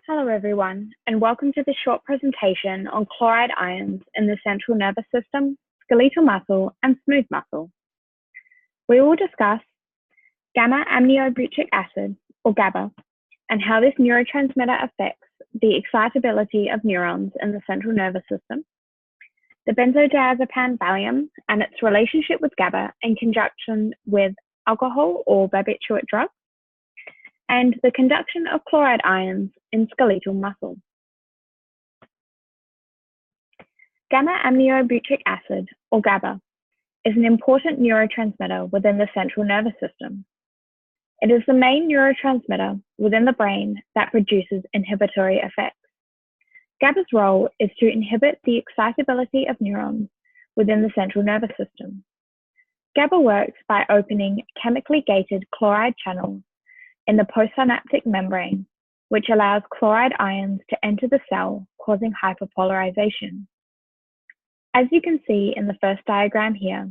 Hello everyone, and welcome to this short presentation on chloride ions in the central nervous system, skeletal muscle, and smooth muscle. We will discuss gamma-aminobutyric acid, or GABA, and how this neurotransmitter affects the excitability of neurons in the central nervous system, the benzodiazepine Valium and its relationship with GABA in conjunction with alcohol or barbiturate drugs, and the conduction of chloride ions in skeletal muscle. Gamma-aminobutyric acid, or GABA, is an important neurotransmitter within the central nervous system. It is the main neurotransmitter within the brain that produces inhibitory effects. GABA's role is to inhibit the excitability of neurons within the central nervous system. GABA works by opening chemically gated chloride channels in the postsynaptic membrane, which allows chloride ions to enter the cell, causing hyperpolarization. As you can see in the first diagram here,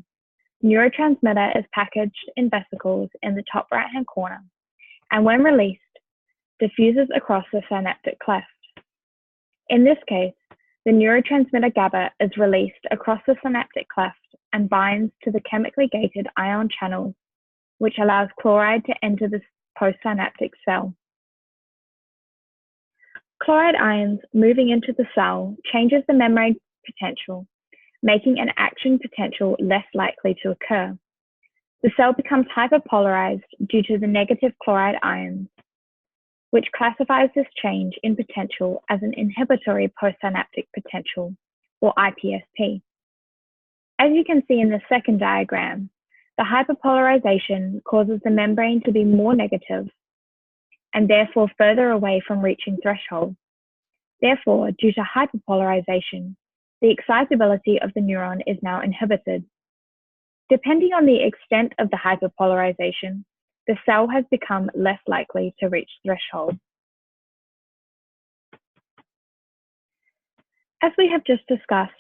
neurotransmitter is packaged in vesicles in the top right-hand corner, and when released, diffuses across the synaptic cleft. In this case, the neurotransmitter GABA is released across the synaptic cleft and binds to the chemically gated ion channels, which allows chloride to enter the postsynaptic cell. Chloride ions moving into the cell changes the membrane potential, making an action potential less likely to occur. The cell becomes hyperpolarized due to the negative chloride ions, which classifies this change in potential as an inhibitory postsynaptic potential, or IPSP. As you can see in the second diagram, the hyperpolarization causes the membrane to be more negative and therefore further away from reaching threshold. Therefore, due to hyperpolarization, the excitability of the neuron is now inhibited. Depending on the extent of the hyperpolarization, the cell has become less likely to reach threshold. As we have just discussed,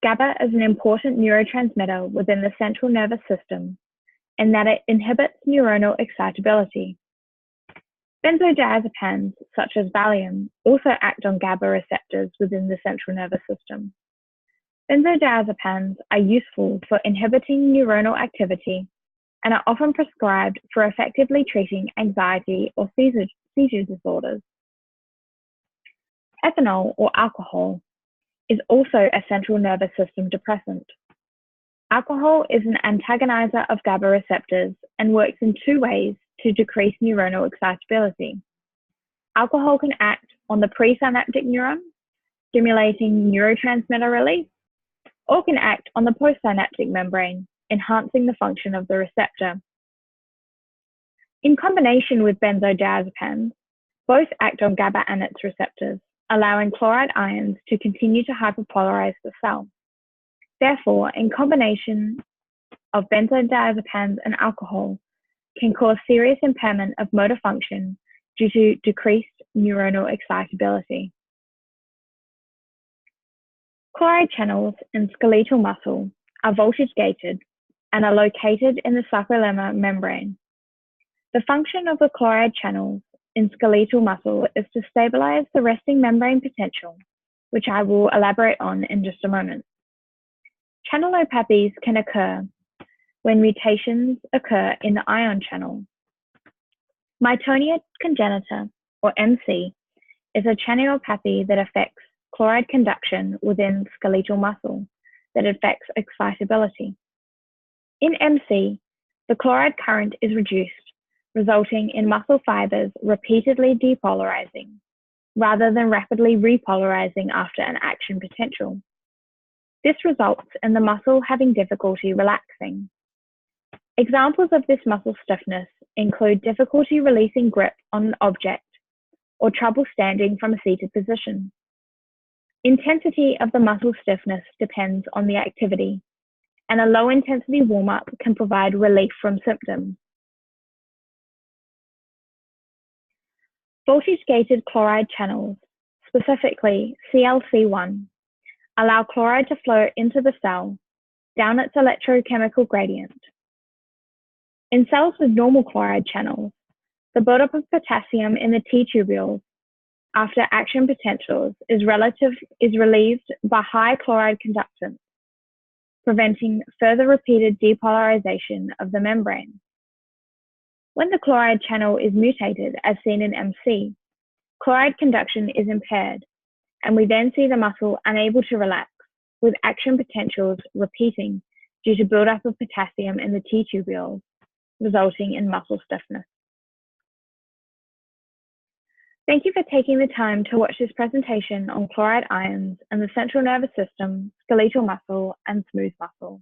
GABA is an important neurotransmitter within the central nervous system in that it inhibits neuronal excitability. Benzodiazepines, such as Valium, also act on GABA receptors within the central nervous system. Benzodiazepines are useful for inhibiting neuronal activity and are often prescribed for effectively treating anxiety or seizure disorders. Ethanol, or alcohol, is also a central nervous system depressant. Alcohol is an antagonizer of GABA receptors and works in two ways to decrease neuronal excitability. Alcohol can act on the presynaptic neuron, stimulating neurotransmitter release, or can act on the postsynaptic membrane, enhancing the function of the receptor. In combination with benzodiazepines, both act on GABA and its receptors, allowing chloride ions to continue to hyperpolarize the cell. Therefore, in combination of benzodiazepines and alcohol can cause serious impairment of motor function due to decreased neuronal excitability. Chloride channels in skeletal muscle are voltage gated and are located in the sarcolemma membrane. The function of the chloride channels in skeletal muscle is to stabilize the resting membrane potential, which I will elaborate on in just a moment. Channelopathies can occur when mutations occur in the ion channel. Myotonia congenita, or MC, is a channelopathy that affects chloride conduction within skeletal muscle that affects excitability. In MC, the chloride current is reduced, resulting in muscle fibers repeatedly depolarizing, rather than rapidly repolarizing after an action potential. This results in the muscle having difficulty relaxing. Examples of this muscle stiffness include difficulty releasing grip on an object or trouble standing from a seated position. Intensity of the muscle stiffness depends on the activity, and a low-intensity warm-up can provide relief from symptoms. Voltage-gated chloride channels, specifically CLC1, allow chloride to flow into the cell down its electrochemical gradient. In cells with normal chloride channels, the buildup of potassium in the T tubules after action potentials is relieved by high chloride conductance, preventing further repeated depolarization of the membrane. When the chloride channel is mutated, as seen in MC, chloride conduction is impaired, and we then see the muscle unable to relax, with action potentials repeating due to buildup of potassium in the T-tubules, resulting in muscle stiffness. Thank you for taking the time to watch this presentation on chloride ions and the central nervous system, skeletal muscle, and smooth muscle.